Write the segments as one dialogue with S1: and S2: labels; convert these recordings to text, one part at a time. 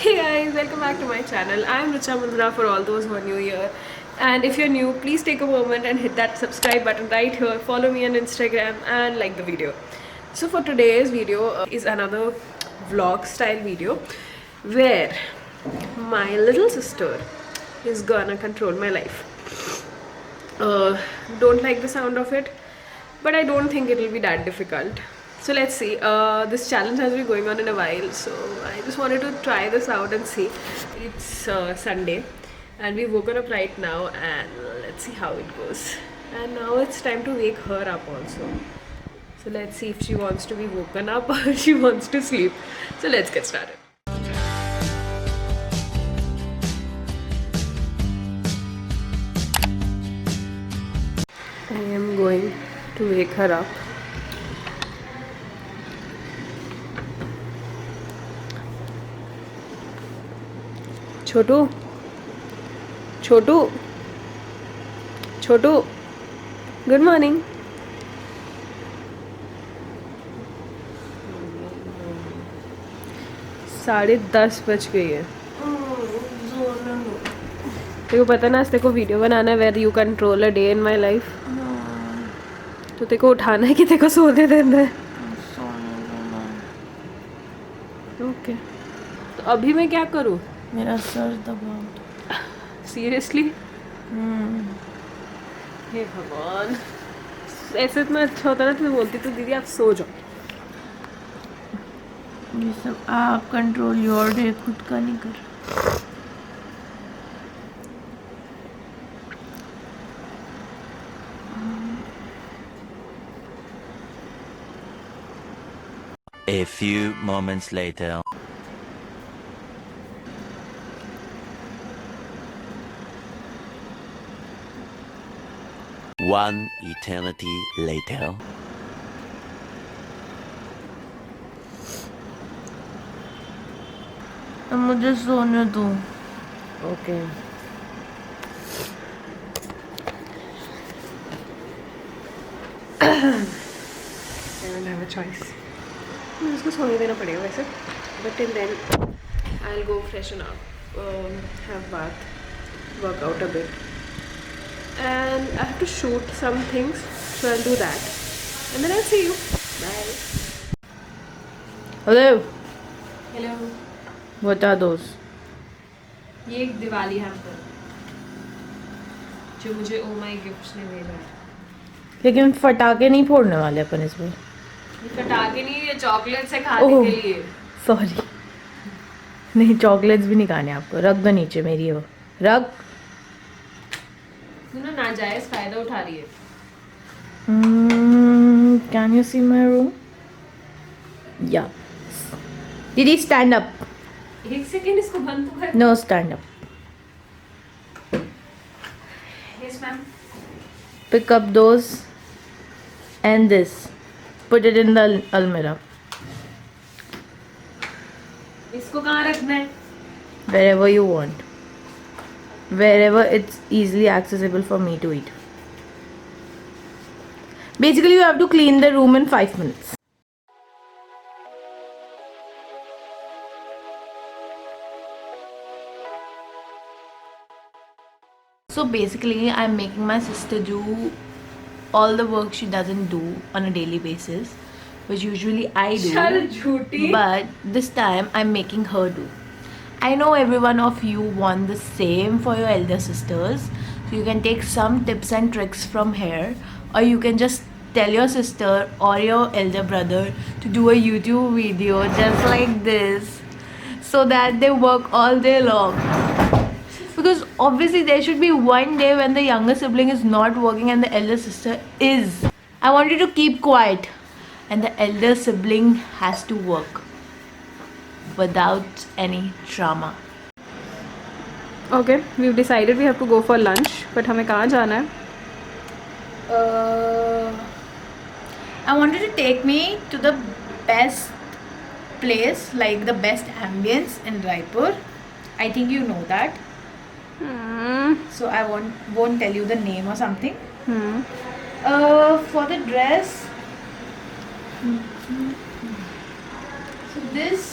S1: Hey guys, welcome back to my channel. I'm Richa Mundra for all those who are new here. And if you're new, please take a moment and hit that subscribe button right here. Follow me on Instagram and like the video. So for today's video is another vlog style video where my little sister is gonna control my life. Don't like the sound of it, but I don't think it'll be that difficult. So let's see. This challenge has been going on in a while, so I just wanted to try this out and see. It's Sunday, and we've woken up right now, and let's see how it goes. And now it's time to wake her up also. So let's see if she wants to be woken up or if she wants to sleep. So let's get started. I am going to wake her up. Chhotu Chhotu Chhotu good morning. 10:30 बज गई है. तेरे को पता ना आज तेरे को वीडियो बनाना है where you control a day in my life. तो तेरे को उठाना है कि तेरे को सोने देना है. ओके तो अभी मैं क्या करूँ?
S2: मेरा सर दबाओ.
S1: सीरियसली? हे भगवान, ऐसे इतना अच्छा होता ना तो बोलती तो दीदी आप सो जाओ.
S2: ये सब आप कंट्रोल योर डे खुद का नहीं कर.
S3: A few moments later. One eternity later.
S2: अब मुझे सोने दो.
S1: Okay I don't have a choice. मुझे उसको सोने देना पड़ेगा वैसे. But till then I'll go freshen up, have bath, work out a bit, and I have to shoot some things, so I'll do that, and then I'll see you. Bye.
S2: Hello.
S1: Hello.
S2: बता दोस.
S1: ये एक Diwali hamper जो मुझे ओ माई gifts ने भेजा है.
S2: लेकिन फटाके नहीं फोड़ने वाले अपन इसमें.
S1: ये पटाखे नहीं, ये चॉकलेट से खाने
S2: ओह.
S1: के लिए.
S2: सॉरी. नहीं, चॉकलेट्स भी नहीं खाने आपको. रख दो नीचे मेरी. वो रख.
S1: तू ना नाजायज फायदा उठा रही है.
S2: Can you see my room? Yeah. दीदी स्टैंड अप.
S1: एक सेकेंड इसको बंद तो कर.
S2: No, stand up.
S1: Yes ma'am.
S2: Pick up those and this. Put it in the almirah.
S1: इसको कहाँ रखना है?
S2: Wherever you want. Wherever it's easily accessible for me to eat. Basically, you have to clean the room in 5 minutes. So basically, I'm making my sister do all the work she doesn't do on a daily basis, which usually I do.
S1: चल झूठी.
S2: But this time I'm making her do. I know every one of you want the same for your elder sisters, so you can take some tips and tricks from here, or you can just tell your sister or your elder brother to do a YouTube video just like this, so that they work all day long. Because obviously there should be one day when the younger sibling is not working and the elder sister is. I want you to keep quiet and the elder sibling has to work without any drama.
S1: Okay, we've decided we have to go for lunch, but हमें कहाँ जाना है?
S2: I wanted to take me to the best place, like the best ambience in Raipur. I think you know that. So I won't tell you the name or something. For the dress, so this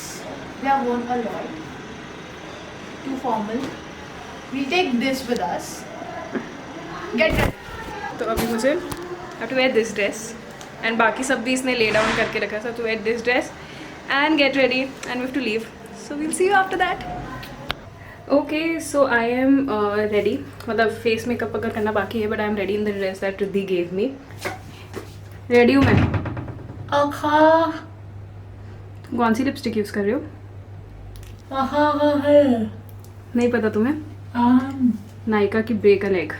S2: they have worn a lot. too formal. We'll take this with us. Get ready.
S1: तो अभी मुझे have to wear this dress and बाकी सब भी इसने lay down करके रखा है. So I have to wear this dress and get ready and we have to leave. So we'll see you after that. Okay, so I am ready. मतलब face makeup अगर करना बाकी है, but I am ready in the dress that Riddhi gave me. Ready हूँ मैं.
S2: Okay.
S1: कौन सी lipstick use कर रही हो? नहीं पता तुम्हें? नायका की break a leg.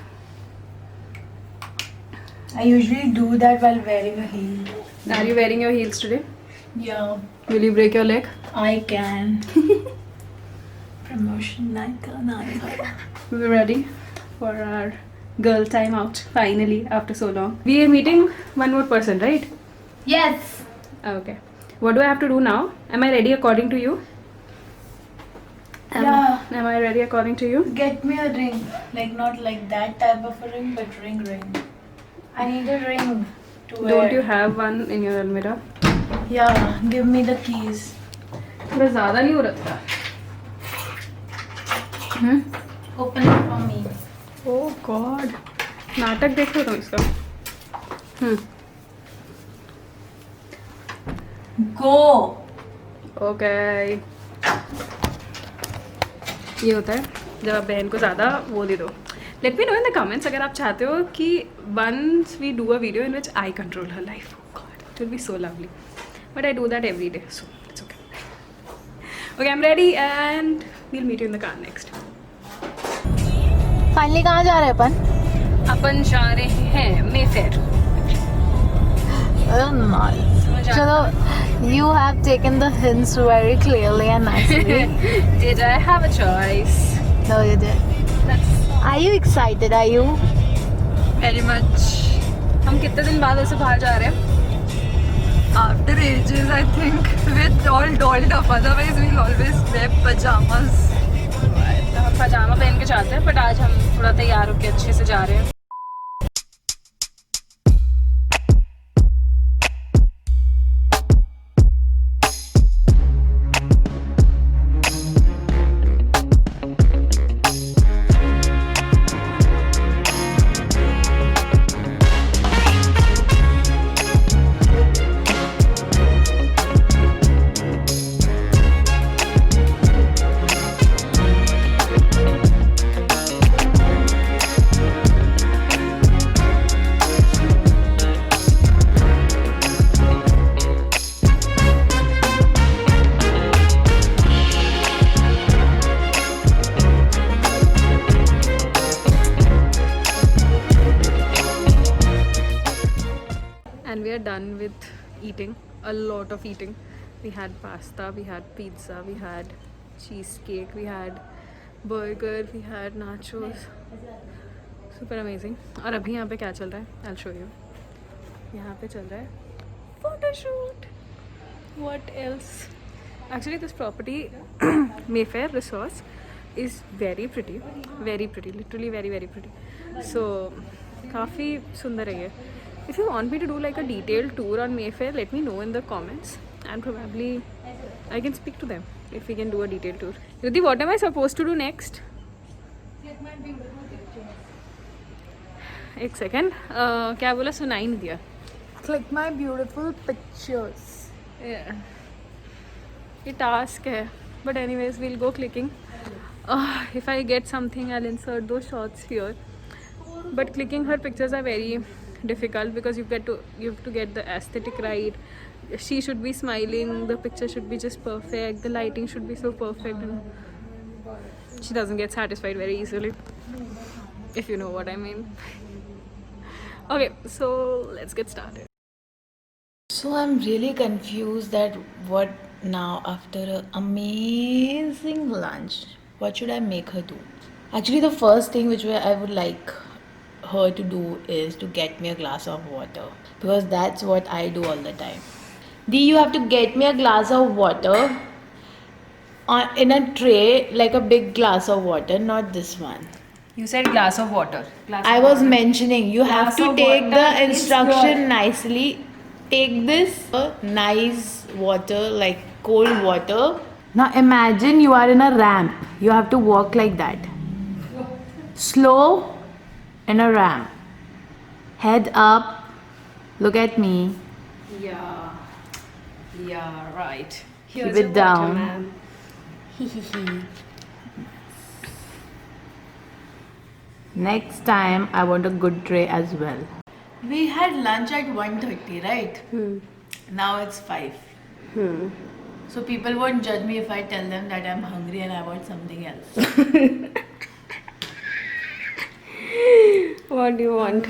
S2: I usually do that while wearing a heel.
S1: Are you wearing your heels today?
S2: Yeah,
S1: Will you break your leg?
S2: I can. Promotion Nike.
S1: We're ready for our girl time out finally after so long. We are meeting one more person, right?
S2: Yes.
S1: Okay. What do I have to do now? Am I ready according to you?
S2: Yeah.
S1: Am I ready according to you?
S2: Get me a ring. Like not like that type of a ring, but ring. I need a ring to wear.
S1: Don't you have one in your almirah?
S2: Yeah, give me the keys.
S1: थोड़ा ज़्यादा नहीं हो रहा था.
S2: Open it for me.
S1: Oh God. नाटक देख रहे हो तुम इसका?
S2: Go.
S1: Okay. ये होता है जब आप बहन को ज़्यादा वो दे दो. Let me know in the comments अगर आप चाहते हो कि once we do a video in which I control her life. Oh God, it will be so lovely. But I do that every day, so it's okay. Okay, I'm ready and we'll meet you in the car next.
S2: Finally कहाँ जा रहे हैं अपन?
S1: अपन जा रहे हैं Mayfair.
S2: Oh, nice. चलो, you have taken the hints very clearly and nicely.
S1: Did I have a choice?
S2: No, you did. Are you excited? Are you?
S1: Very much. हम कितने दिन बाद ऐसे बाहर जा रहे हैं?
S4: After ages, I think, with all dolled up. Otherwise, we'll always wear pajamas.
S1: हम पजामा पहन के जाते हैं, but आज हम थोड़ा तैयार होके अच्छे से जा रहे हैं. And we are done with eating, a lot of eating. We had pasta, we had pizza, we had cheesecake, we had burger, we had nachos. Super amazing. और अभी यहाँ पे क्या चल रहा है? I'll show you. यहाँ पे चल रहा है photo shoot. What else? Actually, this property, Mayfair Resorts, is very pretty, literally very very pretty. So काफ़ी सुंदर है ये. If you want me to do like a detailed tour on Mayfair, let me know in the comments and probably I can speak to them if we can do a detailed tour. Riddhi, what am I supposed to do next?
S2: Click my beautiful pictures.
S1: एक second क्या बोला? सुनाई नहीं दिया.
S2: Click my beautiful pictures.
S1: Yeah. ये task है, but anyways we'll go clicking. If I get something I'll insert those shots here, but clicking her pictures are very difficult because you have to get the aesthetic right. She should be smiling, the picture should be just perfect, the lighting should be so perfect, and she doesn't get satisfied very easily, if you know what I mean. Okay, so let's get started.
S2: So I'm really confused that what now after an amazing lunch, what should I make her do? Actually, the first thing which I would like her to do is to get me a glass of water, because that's what I do all the time. Dee, you have to get me a glass of water in a tray, like a big glass of water, not this one.
S1: You said glass of water.
S2: I was mentioning you have to
S1: of
S2: take
S1: water
S2: the
S1: is
S2: instruction
S1: good.
S2: nicely. Take this nice water, like cold water. Now imagine you are in a ramp. You have to walk like that. Slow in a ramp. Head up. Look at me.
S1: Yeah. Yeah, right.
S2: Keep
S1: Here's
S2: it
S1: your
S2: down.
S1: water, ma'am.
S2: Next time, I want a good tray as well. We had lunch at 1:30, right? Now it's 5. So people won't judge me if I tell them that I'm hungry and I want something else.
S1: What do you want?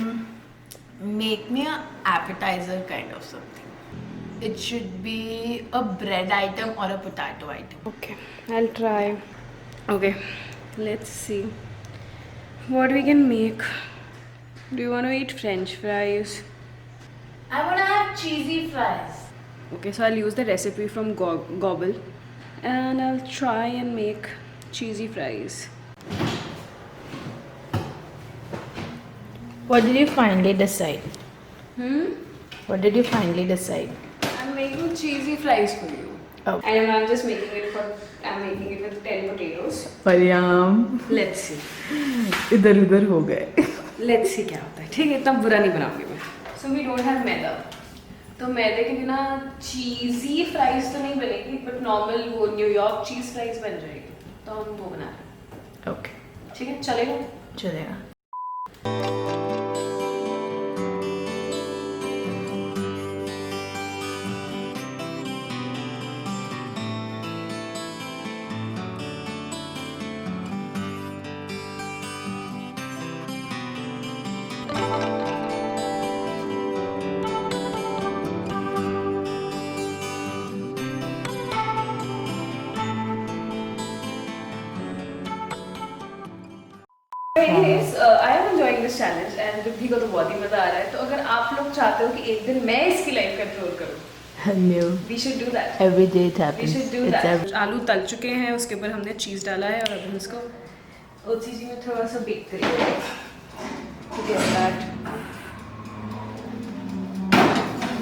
S2: Make me an appetizer kind of something. It should be a bread item or a potato item.
S1: Okay, I'll try. Okay, let's see what we can make. Do you want to eat French fries?
S2: I want to have cheesy fries.
S1: Okay, so I'll use the recipe from Gobble and I'll try and make cheesy fries.
S2: What did you finally decide? What did you finally decide?
S1: I'm making cheesy fries for you.
S2: Oh.
S1: And I'm just making it with 10 potatoes.
S2: परिणाम
S1: Let's see.
S2: इधर उधर हो गए.
S1: Let's see क्या होता है. ठीक है, इतना बुरा नहीं बनाऊंगी मैं. So we don't have मैदा. तो मैदे के बिना चीज़ी फ्राइज तो नहीं बनेगी, बट नॉर्मल वो न्यूयॉर्क चीज़ फ्राइज बन जाएगी. तो हम वो बना रहे हैं.
S2: ओके,
S1: ठीक है, चलेगा.
S2: चलेगा.
S1: Anyways, I am enjoying this challenge and Riddhi को तो बहुत ही मजा आ रहा है. तो अगर आप लोग चाहते हो कि एक दिन मैं इसकी लाइफ कंट्रोल करूँ,
S2: No.
S1: we should do that.
S2: Every day it
S1: We
S2: happens.
S1: should do
S2: It's
S1: that. आलू तल चुके हैं, उसके ऊपर हमने चीज़ डाला है और अब हम इसको OCG में थोड़ा सा बेक करेंगे. To get that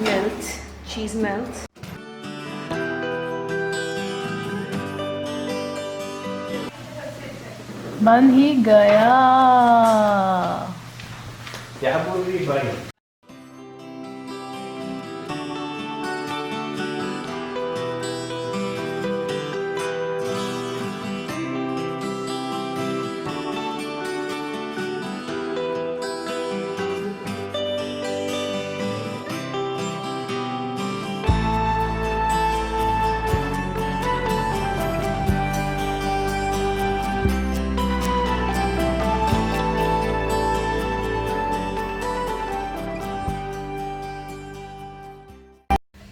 S1: melt, cheese melts.
S2: बन ही गया.
S5: क्या बोल रही भाई?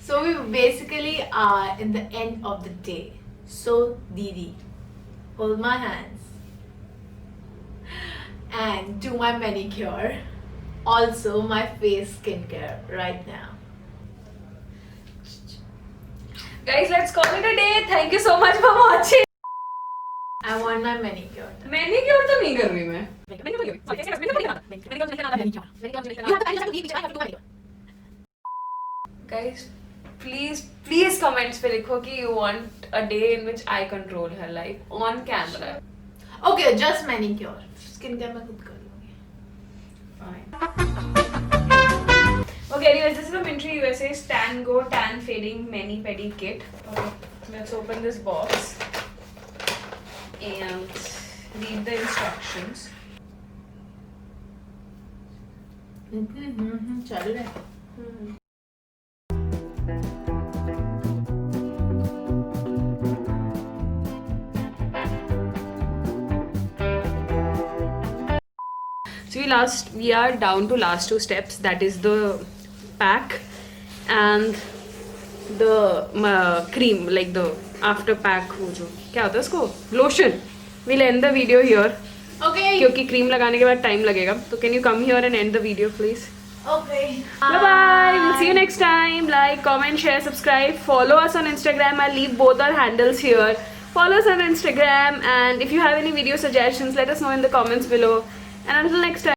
S2: So we basically are in the end of the day. So Didi, hold my hands and do my manicure. Also my face skincare right now.
S1: Guys, let's call it a day. Thank you so much for watching.
S2: I want my manicure.
S1: Manicure तो नहीं कर रही मैं. Guys, please comments पे लिखो कि you want a day in which I control her life on camera.
S2: Okay, just manicure. Skincare मैं खुद कर लूँगी.
S1: Fine. Okay, anyways, this is from Mintry USA Tango Tan Fading Mani Pedi Kit. Okay, let's open this box and read the instructions.
S2: चल रहा है.
S1: So we are down to last two steps. That is the pack and the cream, like the after pack. वो जो क्या होता है उसको lotion. We'll end the video here.
S2: Okay.
S1: क्योंकि cream लगाने के बाद time लगेगा. So can you come here and end the video, please?
S2: Okay.
S1: Bye bye. We'll see you next time. Like, comment, share, subscribe. Follow us on Instagram. I'll leave both our handles here. Follow us on Instagram, and if you have any video suggestions, let us know in the comments below. And until next time.